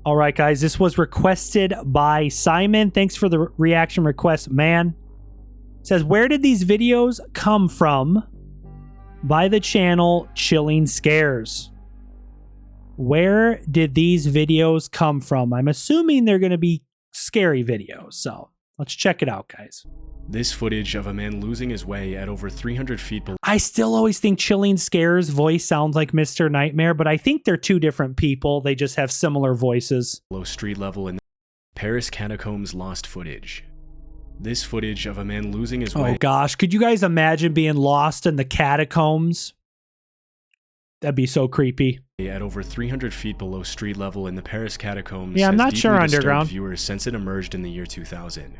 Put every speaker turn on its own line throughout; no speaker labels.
All right, guys, this was requested by Simon. Thanks for the reaction request, man. It says, where did these videos come from? By the channel Chilling Scares. Where did these videos come from? I'm assuming they're going to be scary videos, so let's check it out, guys.
This footage of a man losing his way at over 300 feet below.
I still always think Chilling Scares' voice sounds like Mr. Nightmare, but I think they're two different people. They just have similar voices.
Below street level in the Paris Catacombs lost footage. This footage of a man losing his way.
Oh gosh, could you guys imagine being lost in the catacombs? That'd be so creepy.
At over 300 feet below street level in the Paris Catacombs.
Yeah, I'm not sure underground.
Viewers since it emerged in the year 2000.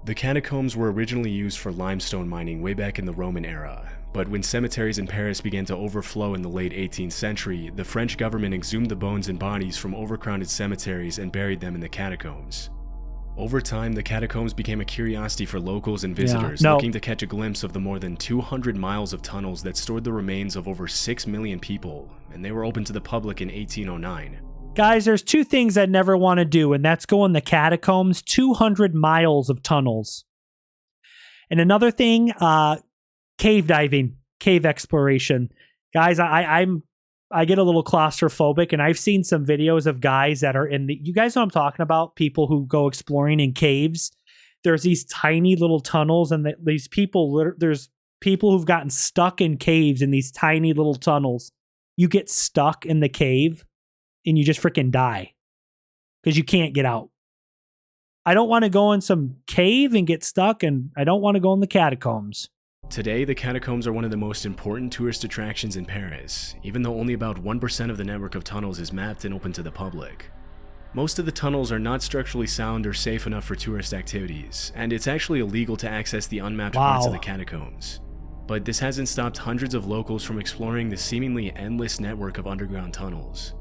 The catacombs were originally used for limestone mining way back in the Roman era, but when cemeteries in Paris began to overflow in the late 18th century, the French government exhumed the bones and bodies from overcrowded cemeteries and buried them in the catacombs. Over time, the catacombs became a curiosity for locals and visitors looking to catch a glimpse of the more than 200 miles of tunnels that stored the remains of over 6 million people, and they were open to the public in 1809.
Guys, there's two things I'd never want to do, and that's go in the catacombs, 200 miles of tunnels. And another thing, cave diving, cave exploration. Guys, I get a little claustrophobic, and I've seen some videos of guys that are in the, you guys know what I'm talking about? People who go exploring in caves. There's these tiny little tunnels, and these people, there's people who've gotten stuck in caves in these tiny little tunnels. You get stuck in the cave, and you just freaking die because you can't get out. I don't want to go in some cave and get stuck, and I don't want to go in the catacombs.
Today, the catacombs are one of the most important tourist attractions in Paris, even though only about 1% of the network of tunnels is mapped and open to the public. Most of the tunnels are not structurally sound or safe enough for tourist activities, and it's actually illegal to access the unmapped parts of the catacombs. But this hasn't stopped hundreds of locals from exploring the seemingly endless network of underground tunnels.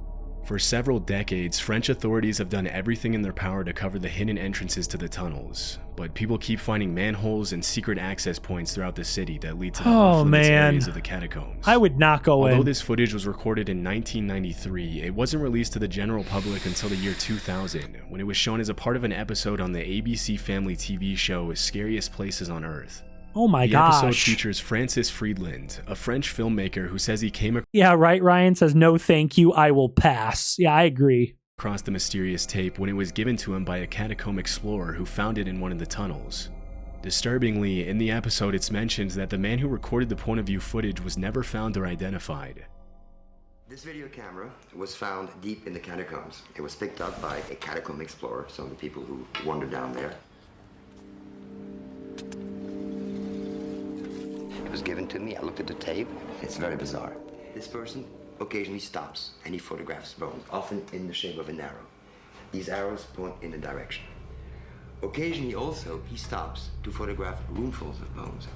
For several decades, French authorities have done everything in their power to cover the hidden entrances to the tunnels, but people keep finding manholes and secret access points throughout the city that lead to the off-limits areas of the catacombs.
I would not go in.
Although this footage was recorded in 1993, it wasn't released to the general public until the year 2000, when it was shown as a part of an episode on the ABC Family TV show Scariest Places on Earth.
Oh my gosh.
The episode features Francis Friedland, a French filmmaker who says he came
Yeah, right, Ryan says, no thank you, I will pass. Yeah, I agree.
Across the mysterious tape when it was given to him by a catacomb explorer who found it in one of the tunnels. Disturbingly, in the episode it's mentioned that the man who recorded the point of view footage was never found or identified.
This video camera was found deep in the catacombs. It was picked up by a catacomb explorer, some of the people who wandered down there. It was given to me, I looked at the tape. It's very bizarre. This person occasionally stops and he photographs bones, often in the shape of an arrow. These arrows point in a direction. Occasionally also, he stops to photograph roomfuls of bones.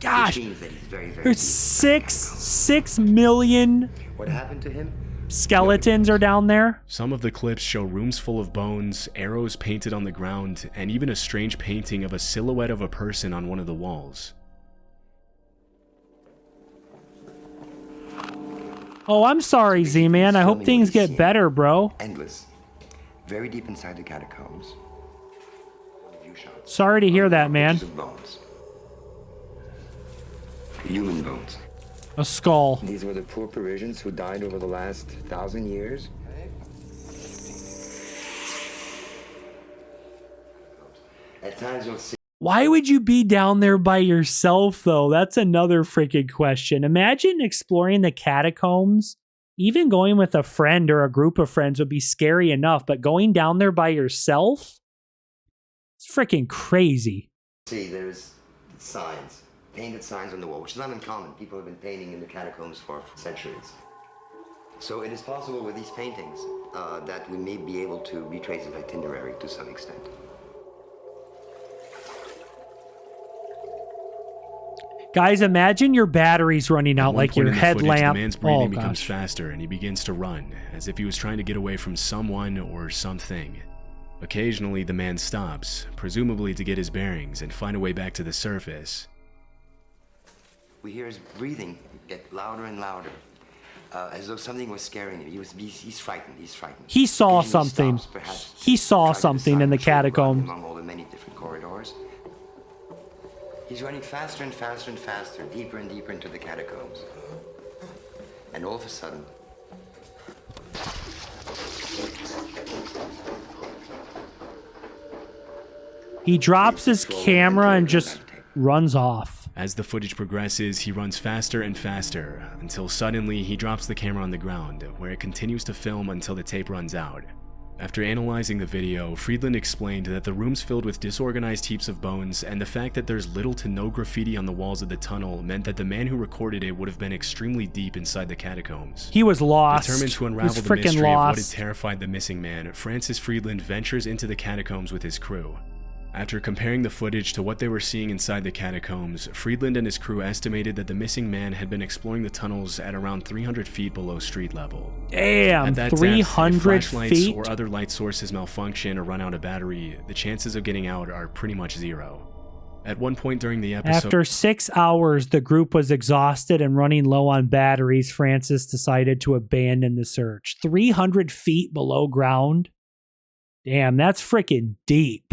Gosh,
which means that he's very, very
there's 6 million
what happened to him?
Skeletons are down there.
Some of the clips show rooms full of bones, arrows painted on the ground, and even a strange painting of a silhouette of a person on one of the walls.
Oh, I'm sorry, Z-Man. I hope things get better, bro.
Endless. Very deep inside the catacombs.
Sorry to hear that, man.
Bones. Human bones.
A skull.
These were the poor Parisians who died over the last 1,000 years. At times you'll see.
Why would you be down there by yourself, though? That's another freaking question. Imagine exploring the catacombs. Even going with a friend or a group of friends would be scary enough, but going down there by yourself? It's freaking crazy.
See, there's signs, painted signs on the wall, which is not uncommon. People have been painting in the catacombs for centuries. So it is possible with these paintings that we may be able to retrace an itinerary to some extent.
Guys, imagine your battery's running out like your headlamp.
The man's breathing becomes faster and he begins to run, as if he was trying to get away from someone or something. Occasionally, the man stops, presumably to get his bearings and find a way back to the surface.
We hear his breathing get louder and louder. as though something was scaring him. He's frightened. He's frightened.
He saw
Occasionally
something.
stops, perhaps,
He saw
trying to
something
decide
in the
which way to run
catacombs.
among all the many different corridors. He's running faster and faster and faster, deeper and deeper into the catacombs. And all of a sudden,
He drops his camera and just runs off.
As the footage progresses, he runs faster and faster, until suddenly he drops the camera on the ground, where it continues to film until the tape runs out. After analyzing the video, Friedland explained that the room's filled with disorganized heaps of bones, and the fact that there's little to no graffiti on the walls of the tunnel meant that the man who recorded it would have been extremely deep inside the catacombs.
He was lost.
Determined to unravel the mystery of what had terrified the missing man, Francis Friedland ventures into the catacombs with his crew. After comparing the footage to what they were seeing inside the catacombs, Friedland and his crew estimated that the missing man had been exploring the tunnels at around 300 feet below street level.
Damn,
at that
300
depth, if flashlights
feet?
or other light sources malfunction or run out of battery, the chances of getting out are pretty much zero. At one point during the episode...
After 6 hours, the group was exhausted and running low on batteries. Francis decided to abandon the search. 300 feet below ground? Damn, that's freaking deep.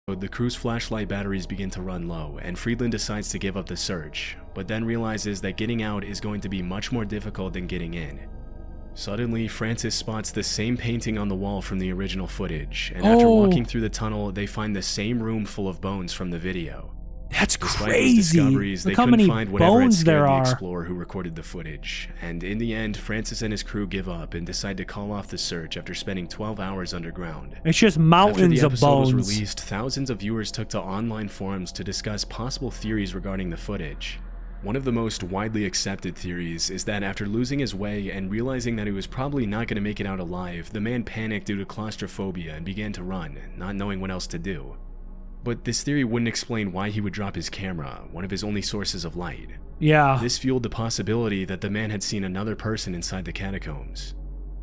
The crew's flashlight batteries begin to run low, and Friedland decides to give up the search, but then realizes that getting out is going to be much more difficult than getting in. Suddenly, Francis spots the same painting on the wall from the original footage, and after walking through the tunnel, they find the same room full of bones from the video.
That's
Despite
crazy.
these discoveries,
Look
they
how
couldn't
many
find whatever had
bones
scared
there
the
are.
explorer who recorded the footage, and in the end, Francis and his crew give up and decide to call off the search after spending 12 hours underground.
It's just mountains of
After the episode
bones.
was released, thousands of viewers took to online forums to discuss possible theories regarding the footage. One of the most widely accepted theories is that after losing his way and realizing that he was probably not going to make it out alive, the man panicked due to claustrophobia and began to run, not knowing what else to do. But this theory wouldn't explain why he would drop his camera, one of his only sources of light.
Yeah.
This fueled the possibility that the man had seen another person inside the catacombs.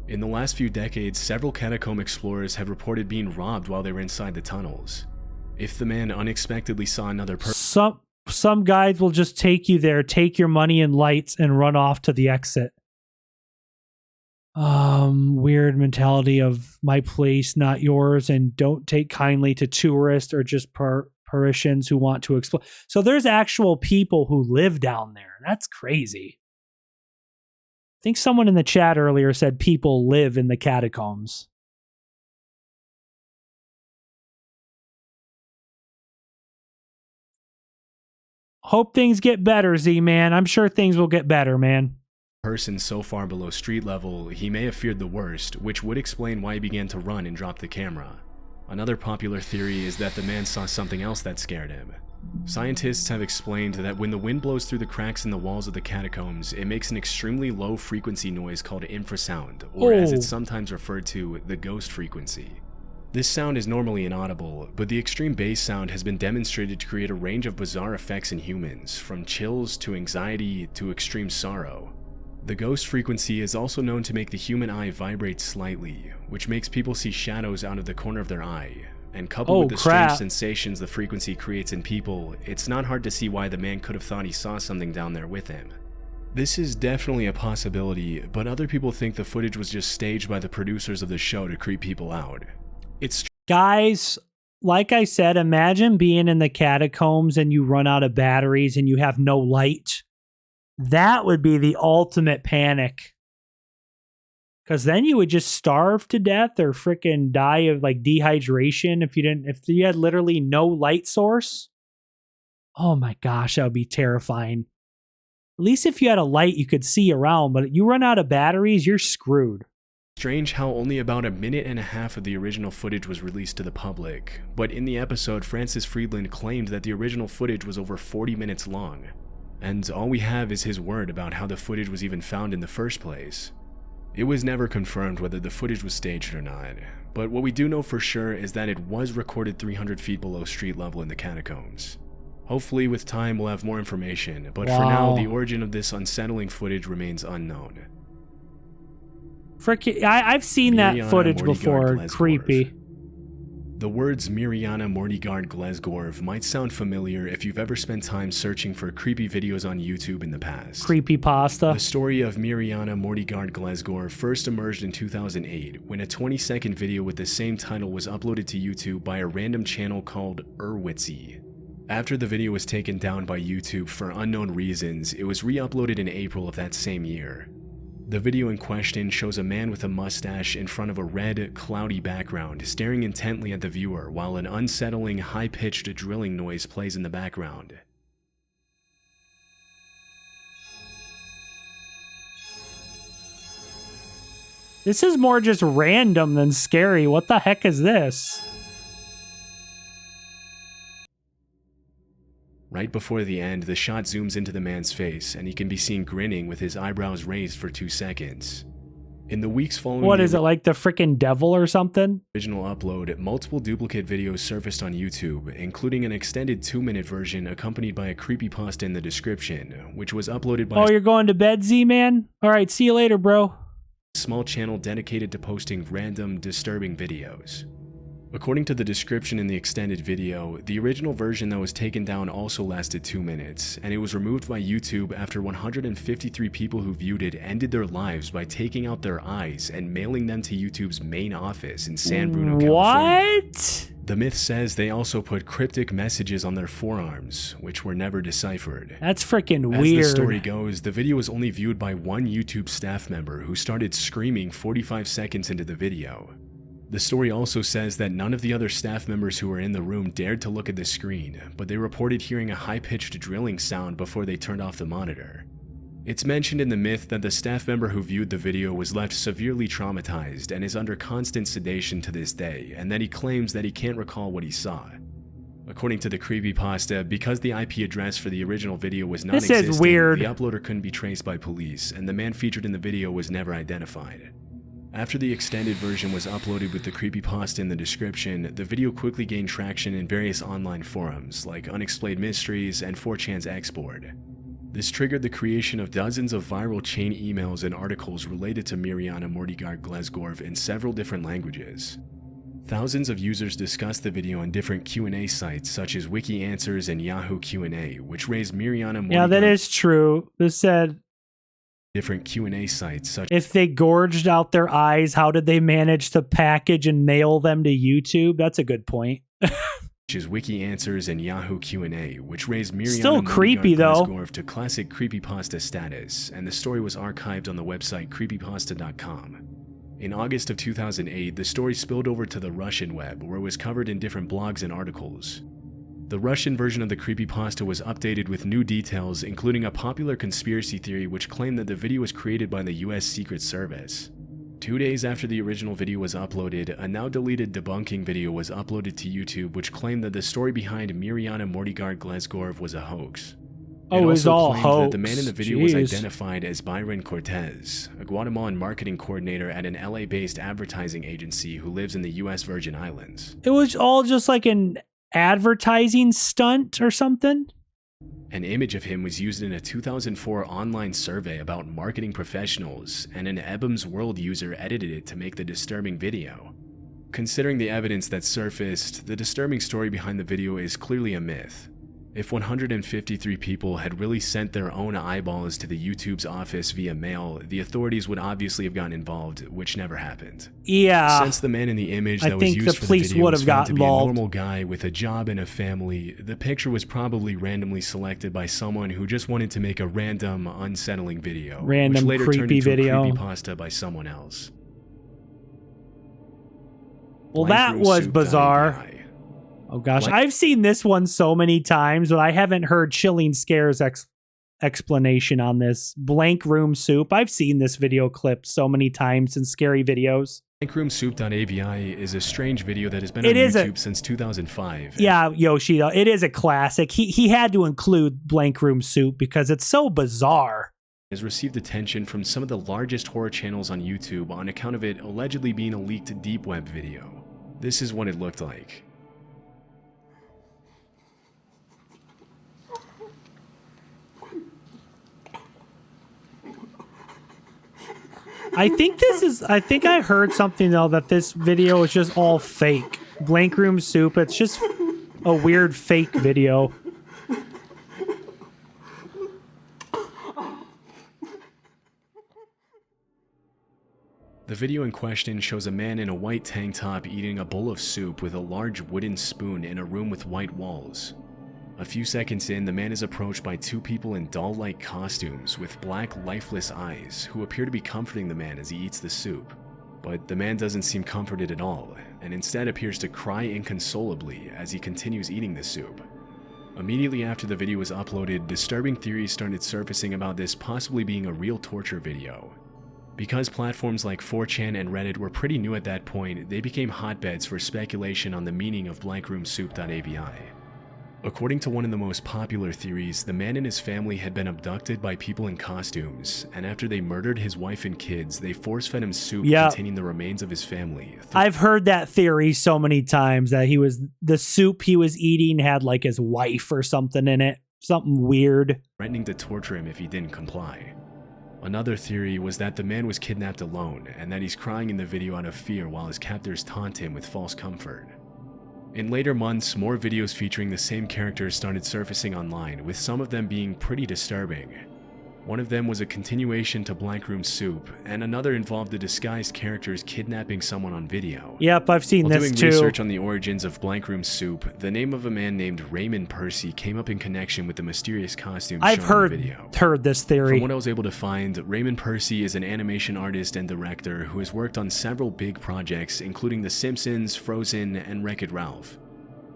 In the last few decades, several catacomb explorers have reported being robbed while they were inside the tunnels. If the man unexpectedly saw another person...
Some guides will just take you there, take your money and lights, and run off to the exit. Weird mentality of my place, not yours, and don't take kindly to tourists or just Parisians who want to explore. So there's actual people who live down there. That's crazy. I think someone in the chat earlier said people live in the catacombs. Hope things get better, Z-Man. I'm sure things will get better, man.
Person so far below street level, he may have feared the worst, which would explain why he began to run and drop the camera. Another popular theory is that the man saw something else that scared him. Scientists have explained that when the wind blows through the cracks in the walls of the catacombs, it makes an extremely low frequency noise called infrasound, or as it's sometimes referred to, the ghost frequency. This sound is normally inaudible, but the extreme bass sound has been demonstrated to create a range of bizarre effects in humans, from chills to anxiety to extreme sorrow. The ghost frequency is also known to make the human eye vibrate slightly, which makes people see shadows out of the corner of their eye. And coupled with the strange sensations the frequency creates in people, it's not hard to see why the man could have thought he saw something down there with him. This is definitely a possibility, but other people think the footage was just staged by the producers of the show to creep people out.
Guys, like I said, imagine being in the catacombs and you run out of batteries and you have no light. That would be the ultimate panic. Because then you would just starve to death or freaking die of like dehydration if you had literally no light source. Oh my gosh, that would be terrifying. At least if you had a light you could see around, but you run out of batteries, you're screwed.
Strange how only about a minute and a half of the original footage was released to the public, but in the episode, Francis Friedland claimed that the original footage was over 40 minutes long. And all we have is his word about how the footage was even found in the first place. It was never confirmed whether the footage was staged or not, but what we do know for sure is that it was recorded 300 feet below street level in the catacombs. Hopefully with time we'll have more information, but for now the origin of this unsettling footage remains unknown.
I've seen that footage before. Creepy.
The words Mirjana Mortigard Glesgorv might sound familiar if you've ever spent time searching for creepy videos on YouTube in the past.
Creepypasta.
The story of Mirjana Mortigard Glesgorv first emerged in 2008 when a 20-second video with the same title was uploaded to YouTube by a random channel called Urwitzy. After the video was taken down by YouTube for unknown reasons, it was re-uploaded in April of that same year. The video in question shows a man with a mustache in front of a red, cloudy background, staring intently at the viewer while an unsettling, high-pitched drilling noise plays in the background.
This is more just random than scary. What the heck is this?
Right before the end, the shot zooms into the man's face, and he can be seen grinning with his eyebrows raised for 2 seconds. In the weeks following
What is it, like the freaking devil or something?
Original upload, multiple duplicate videos surfaced on YouTube, including an extended 2-minute version accompanied by a creepypasta in the description, which was uploaded by
Oh, you're going to bed, Z-Man? All right, see you later, bro.
a small channel dedicated to posting random, disturbing videos. According to the description in the extended video, the original version that was taken down also lasted 2 minutes, and it was removed by YouTube after 153 people who viewed it ended their lives by taking out their eyes and mailing them to YouTube's main office in San Bruno, California.
What?
The myth says they also put cryptic messages on their forearms, which were never deciphered.
That's freaking
As
weird.
the story goes, the video was only viewed by one YouTube staff member who started screaming 45 seconds into the video. The story also says that none of the other staff members who were in the room dared to look at the screen, but they reported hearing a high-pitched drilling sound before they turned off the monitor. It's mentioned in the myth that the staff member who viewed the video was left severely traumatized and is under constant sedation to this day, and that he claims that he can't recall what he saw. According to the creepypasta, because the IP address for the original video was non-existent,
This is weird.
the uploader couldn't be traced by police, and the man featured in the video was never identified. After the extended version was uploaded with the creepypasta in the description, the video quickly gained traction in various online forums like Unexplained Mysteries and 4chan's Xboard. This triggered the creation of dozens of viral chain emails and articles related to Mirjana Mortigard Glesgorv in several different languages. Thousands of users discussed the video on different Q&A sites such as Wiki Answers and Yahoo Q&A, which raised Mirjana Mortigard.
Yeah, that is true. This said,
Different Q&A sites such
if they gorged out their eyes, how did they manage to package and mail them to YouTube? That's a good point.
as Wiki Answers and Yahoo Q&A, which raised Mirjana
Still creepy, though.
Glesgorv to classic creepypasta status, and the story was archived on the website creepypasta.com. In August of 2008, the story spilled over to the Russian web, where it was covered in different blogs and articles. The Russian version of the creepypasta was updated with new details, including a popular conspiracy theory which claimed that the video was created by the US Secret Service. 2 days after the original video was uploaded, a now deleted debunking video was uploaded to YouTube which claimed that the story behind Mirjana Mortigard Glesgorv was a hoax.
Oh, it was all
claimed
hoax.
that the man in the video was
Jeez.
identified as Byron Cortez, a Guatemalan marketing coordinator at an LA-based advertising agency who lives in the US Virgin Islands.
It was all just like an advertising stunt or something.
An image of him was used in a 2004 online survey about marketing professionals, and an Ebum's World user edited it to make the disturbing video. Considering the evidence that surfaced, the disturbing story behind the video is clearly a myth. If 153 people had really sent their own eyeballs to the YouTube's office via mail, the authorities would obviously have gotten involved, which never happened.
Yeah.
Since the man in the image
I
that was
think
used
the
for the
police
video
would
was
have
found
got
to be a
involved.
normal guy with a job and a family, the picture was probably randomly selected by someone who just wanted to make a random, unsettling video,
Random
which later turned
creepy
into
video.
a creepypasta by someone else.
Well, that was bizarre.
BlankRoomSoup.api.
Oh gosh,
Blank-
I've seen this one so many times, but I haven't heard Chilling Scares explanation on this. Blank Room Soup. I've seen this video clip so many times in scary videos.
BlankRoomSoup.api is a strange video that has been
It
on
is a-
YouTube since 2005.
Yeah, Yoshi, it is a classic. He had to include Blank Room Soup because it's so bizarre.
Has received attention from some of the largest horror channels on YouTube on account of it allegedly being a leaked deep web video. This is what it looked like.
I think I heard something though that this video is just all fake. Blank Room Soup. It's just a weird fake video.
The video in question shows a man in a white tank top eating a bowl of soup with a large wooden spoon in a room with white walls. A few seconds in, the man is approached by two people in doll-like costumes with black, lifeless eyes who appear to be comforting the man as he eats the soup. But the man doesn't seem comforted at all, and instead appears to cry inconsolably as he continues eating the soup. Immediately after the video was uploaded, disturbing theories started surfacing about this possibly being a real torture video. Because platforms like 4chan and Reddit were pretty new at that point, they became hotbeds for speculation on the meaning of blankroomsoup.avi. According to one of the most popular theories, the man and his family had been abducted by people in costumes, and after they murdered his wife and kids, they force-fed him soup containing the remains of his family.
I've heard that theory so many times, that the soup he was eating had like his wife or something in it. Something weird.
Threatening to torture him if he didn't comply. Another theory was that the man was kidnapped alone, and that he's crying in the video out of fear while his captors taunt him with false comfort. In later months, more videos featuring the same characters started surfacing online, with some of them being pretty disturbing. One of them was a continuation to Blank Room Soup, and another involved the disguised characters kidnapping someone on video.
Yep, I've seen
While
this
doing
too.
research on the origins of Blank Room Soup, the name of a man named Raymond Percy came up in connection with the mysterious costume shown in the video.
heard this theory.
From what I was able to find, Raymond Percy is an animation artist and director who has worked on several big projects, including The Simpsons, Frozen, and Wreck-It Ralph.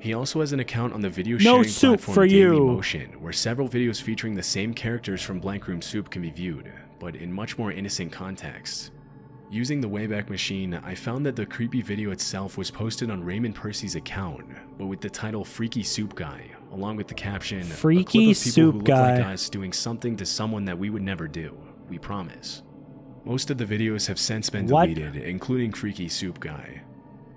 He also has an account on the video sharing platform Dailymotion, where several videos featuring the same characters from Blank Room Soup can be viewed, but in much more innocent contexts. Using the Wayback Machine, I found that the creepy video itself was posted on Raymond Percy's account, but with the title Freaky Soup Guy, along with the caption,
Freaky
"A clip of people
Soup
who look
Guy.
like us doing something to someone that we would never do. We promise." Most of the videos have since been deleted, including Freaky Soup Guy.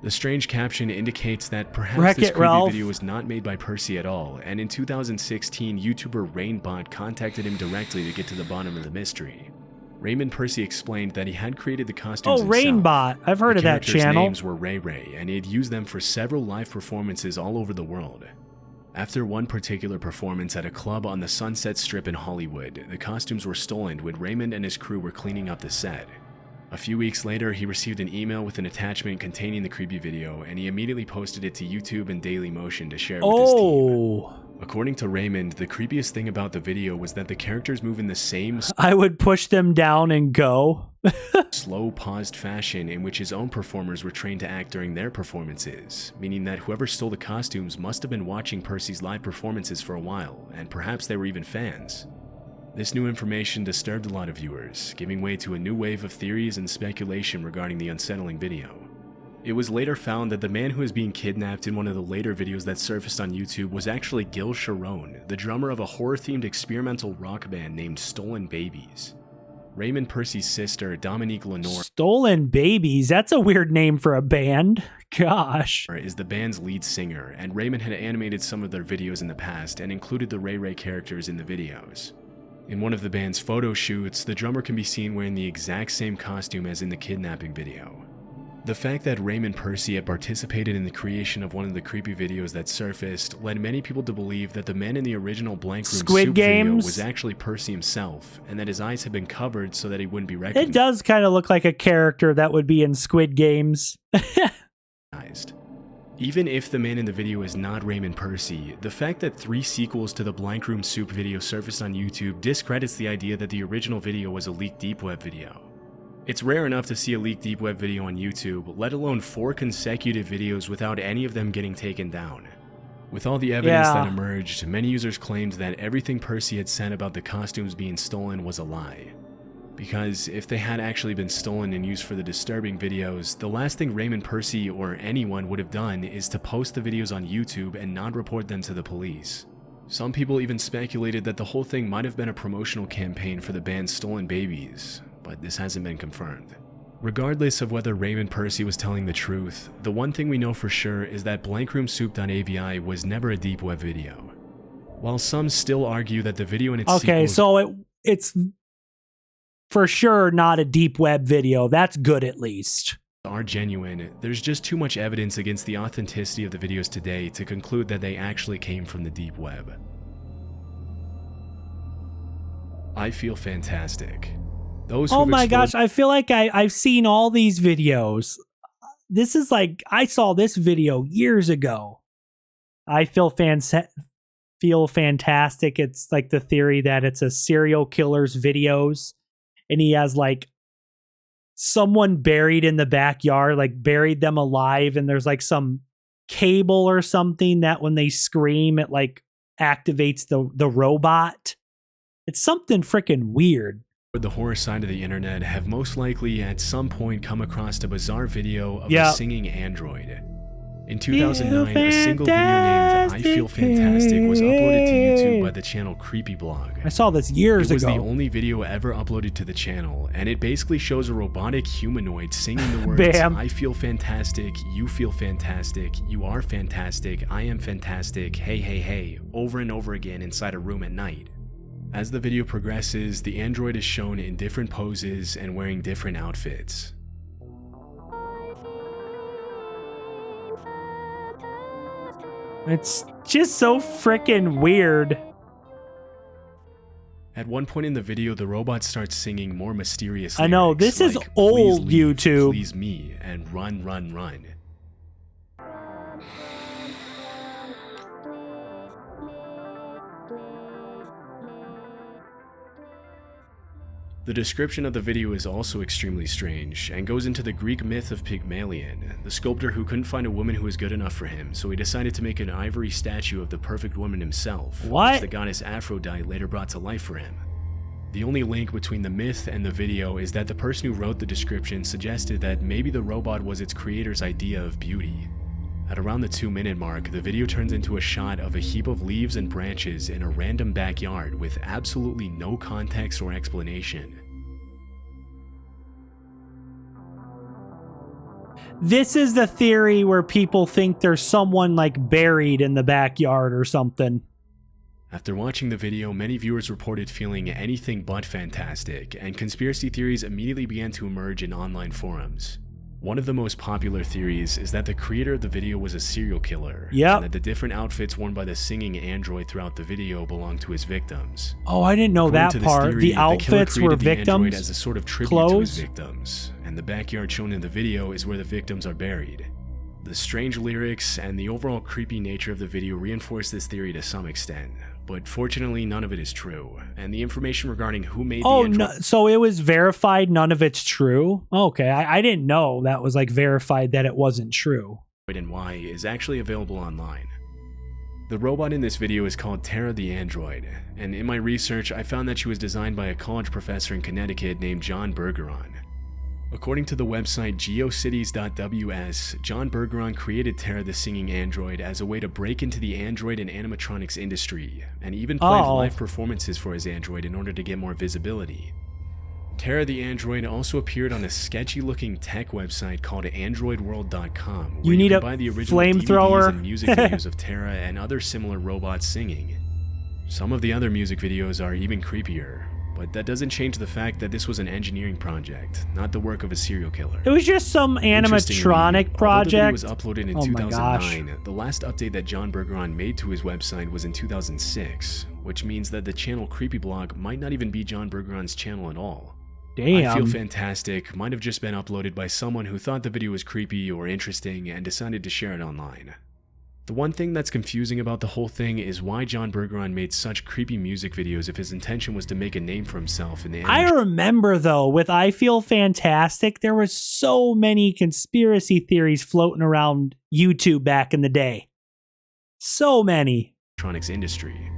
The strange caption indicates that perhaps this creepy video was not made by Percy at all, and in 2016, YouTuber Rainbot contacted him directly to get to the bottom of the mystery. Raymond Percy explained that he had created the costumes himself.
Rainbot. I've heard of that channel.
The characters' names were Ray Ray, and he had used them for several live performances all over the world. After one particular performance at a club on the Sunset Strip in Hollywood, the costumes were stolen when Raymond and his crew were cleaning up the set. A few weeks later, he received an email with an attachment containing the creepy video, and he immediately posted it to YouTube and Dailymotion to share with his team. According to Raymond, the creepiest thing about the video was that the characters move in the same
I would push them down and go.
slow, paused fashion in which his own performers were trained to act during their performances, meaning that whoever stole the costumes must have been watching Percy's live performances for a while, and perhaps they were even fans. This new information disturbed a lot of viewers, giving way to a new wave of theories and speculation regarding the unsettling video. It was later found that the man who was being kidnapped in one of the later videos that surfaced on YouTube was actually Gil Sharon, the drummer of a horror-themed experimental rock band named Stolen Babies. Raymond Percy's sister, Dominique Lenore,
Stolen Babies? That's a weird name for a band. Gosh.
is the band's lead singer, and Raymond had animated some of their videos in the past and included the Ray Ray characters in the videos. In one of the band's photo shoots, the drummer can be seen wearing the exact same costume as in the kidnapping video. The fact that Raymond Percy had participated in the creation of one of the creepy videos that surfaced led many people to believe that the man in the original Blank Room Soup video was actually Percy himself, and that his eyes had been covered so that he wouldn't be recognized.
It does kind of look like a character that would be in Squid Games.
Even if the man in the video is not Raymond Percy, the fact that 3 sequels to the Blank Room Soup video surfaced on YouTube discredits the idea that the original video was a leaked deep web video. It's rare enough to see a leaked deep web video on YouTube, let alone 4 consecutive videos without any of them getting taken down. With all the evidence that emerged, many users claimed that everything Percy had said about the costumes being stolen was a lie. Because if they had actually been stolen and used for the disturbing videos, the last thing Raymond Percy or anyone would have done is to post the videos on YouTube and not report them to the police. Some people even speculated that the whole thing might have been a promotional campaign for the band Stolen Babies, but this hasn't been confirmed. Regardless of whether Raymond Percy was telling the truth, the one thing we know for sure is that blankroomsoup.avi was never a deep web video. While some still argue that the video in its
it's for sure not a deep web video. That's good, at least.
are genuine, there's just too much evidence against the authenticity of the videos today to conclude that they actually came from the deep web. I feel fantastic. Those
Oh my gosh, I feel like I've seen all these videos. This is like, I saw this video years ago. I feel fantastic. It's like the theory that it's a serial killer's videos, and he has like someone buried in the backyard, like buried them alive, and there's like some cable or something that when they scream, it like activates the robot. It's something freaking weird.
The horror side of the internet have most likely at some point come across a bizarre video of a singing android. In 2009, a single video named I Feel Fantastic was uploaded to YouTube by the channel Creepy Blog.
I saw this years ago.
It was the only video ever uploaded to the channel, and it basically shows a robotic humanoid singing the words, I feel fantastic, you feel fantastic, you are fantastic, I am fantastic, hey, hey, hey, over and over again inside a room at night. As the video progresses, the android is shown in different poses and wearing different outfits.
It's just so freaking weird.
At one point in the video, the robot starts singing more mysterious lyrics.
I know, this is
like,
old
please leave,
YouTube.
Please me, and run, run, run. The description of the video is also extremely strange, and goes into the Greek myth of Pygmalion, the sculptor who couldn't find a woman who was good enough for him, so he decided to make an ivory statue of the perfect woman himself, which the goddess Aphrodite later brought to life for him. The only link between the myth and the video is that the person who wrote the description suggested that maybe the robot was its creator's idea of beauty. At around the 2-minute mark, the video turns into a shot of a heap of leaves and branches in a random backyard with absolutely no context or explanation.
This is the theory where people think there's someone like buried in the backyard or something.
After watching the video, many viewers reported feeling anything but fantastic, and conspiracy theories immediately began to emerge in online forums. One of the most popular theories is that the creator of the video was a serial killer, and that the different outfits worn by the singing android throughout the video belonged to his victims.
Oh, I didn't know that part.
Theory,
the outfits were victims'
the android as a sort of tribute to his victims, and the backyard shown in the video is where the victims are buried. The strange lyrics and the overall creepy nature of the video reinforce this theory to some extent, but fortunately none of it is true, and the information regarding who made the android...
no, so it was verified none of it's true? Okay, I didn't know that was like verified that it wasn't true.
...and why is actually available online. The robot in this video is called Tara the Android, and in my research I found that she was designed by a college professor in Connecticut named John Bergeron. According to the website geocities.ws, John Bergeron created Tara the Singing Android as a way to break into the android and animatronics industry, and even played live performances for his android in order to get more visibility. Tara the Android also appeared on a sketchy-looking tech website called AndroidWorld.com, where you can buy the original DVDs and music videos of Tara and other similar robots singing. Some of the other music videos are even creepier. But that doesn't change the fact that this was an engineering project, not the work of a serial killer.
It was just some animatronic project.
The video was uploaded in 2009. The last update that John Bergeron made to his website was in 2006, which means that the channel Creepy Blog might not even be John Bergeron's channel at all.
Damn.
I Feel Fantastic might have just been uploaded by someone who thought the video was creepy or interesting and decided to share it online. The one thing that's confusing about the whole thing is why John Bergeron made such creepy music videos if his intention was to make a name for himself in the
I remember though, with I Feel Fantastic, there was so many conspiracy theories floating around YouTube back in the day. So many.
Electronics industry.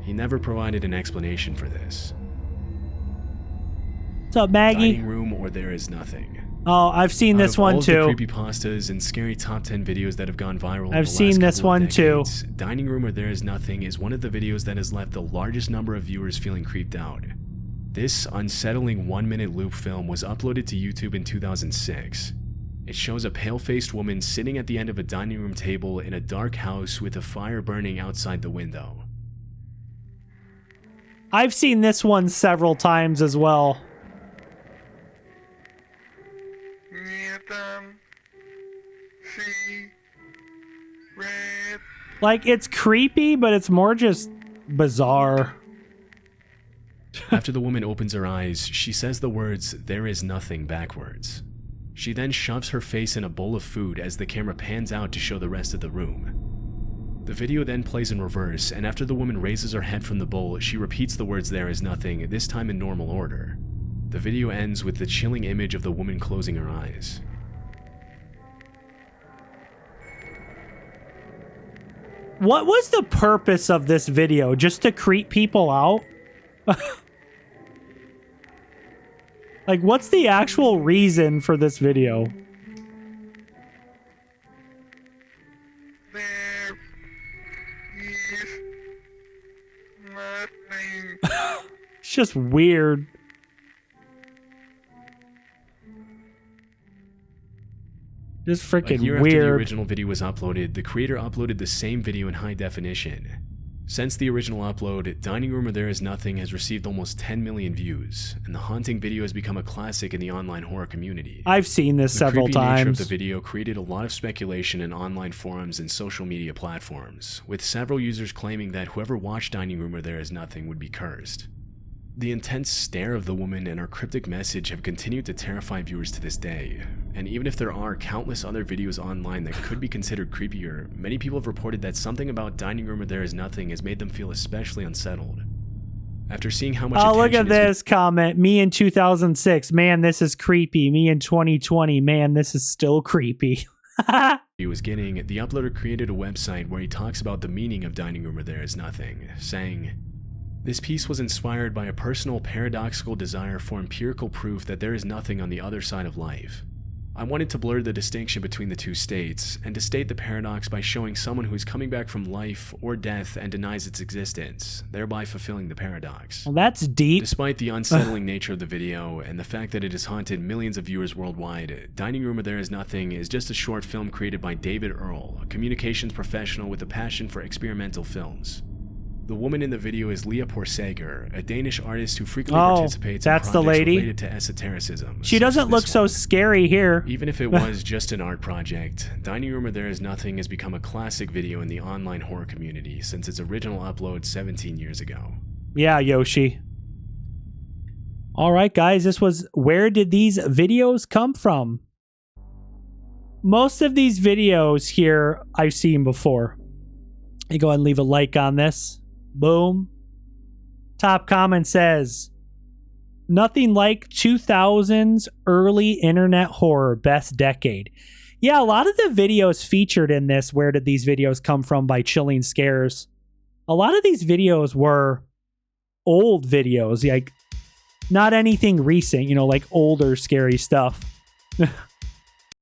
He never provided an explanation for this.
What's up, Maggie?
Dining room or there is nothing.
Oh, I've seen this one too.
Out of all the creepypastas and scary top 10 videos that have gone viral,
I've seen this one too.
Dining Room or There Is Nothing is one of the videos that has left the largest number of viewers feeling creeped out. This unsettling 1-minute loop film was uploaded to YouTube in 2006. It shows a pale-faced woman sitting at the end of a dining room table in a dark house with a fire burning outside the window.
I've seen this one several times as well. Like, it's creepy, but it's more just bizarre.
After the woman opens her eyes, she says the words, "There is nothing," backwards. She then shoves her face in a bowl of food as the camera pans out to show the rest of the room. The video then plays in reverse, and after the woman raises her head from the bowl, she repeats the words, "There is nothing," this time in normal order. The video ends with the chilling image of the woman closing her eyes.
What was the purpose of this video? Just to creep people out? Like, what's the actual reason for this video?
There is nothing.
It's just weird. Just freaking
A year
weird.
after the original video was uploaded, the creator uploaded the same video in high definition. Since the original upload, Dining Room or There Is Nothing has received almost 10 million views, and the haunting video has become a classic in the online horror community.
I've seen this several
The creepy nature of
times.
the video created a lot of speculation in online forums and social media platforms, with several users claiming that whoever watched Dining Room or There Is Nothing would be cursed. The intense stare of the woman and her cryptic message have continued to terrify viewers to this day, and even if there are countless other videos online that could be considered creepier, many people have reported that something about Dining Room or There Is Nothing has made them feel especially unsettled. After seeing how much
Oh, look
attention
at
it's
this comment. Me in 2006. Man, this is creepy. Me in 2020. Man, this is still creepy.
he was getting, the uploader created a website where he talks about the meaning of Dining Room or There Is Nothing, saying, "This piece was inspired by a personal paradoxical desire for empirical proof that there is nothing on the other side of life. I wanted to blur the distinction between the two states, and to state the paradox by showing someone who is coming back from life or death and denies its existence, thereby fulfilling the paradox."
Well, that's deep.
Despite the unsettling nature of the video and the fact that it has haunted millions of viewers worldwide, Dining Room or There Is Nothing is just a short film created by David Earl, a communications professional with a passion for experimental films. The woman in the video is Leah Porsager, a Danish artist who frequently participates in
that's the
projects
lady.
related to esotericism.
She
such as
doesn't look
this
so
one.
scary here.
Even if it was just an art project, Dining Room or There Is Nothing has become a classic video in the online horror community since its original upload 17 years ago.
Yeah, Yoshi. All right, guys, this was Where Did These Videos Come From? Most of these videos here I've seen before. You go ahead and leave a like on this. Boom. Top comment says, "Nothing like 2000s early internet horror, best decade." Yeah, a lot of the videos featured in this Where Did These Videos Come From by Chilling Scares. A lot of these videos were old videos, like not anything recent, like older scary stuff.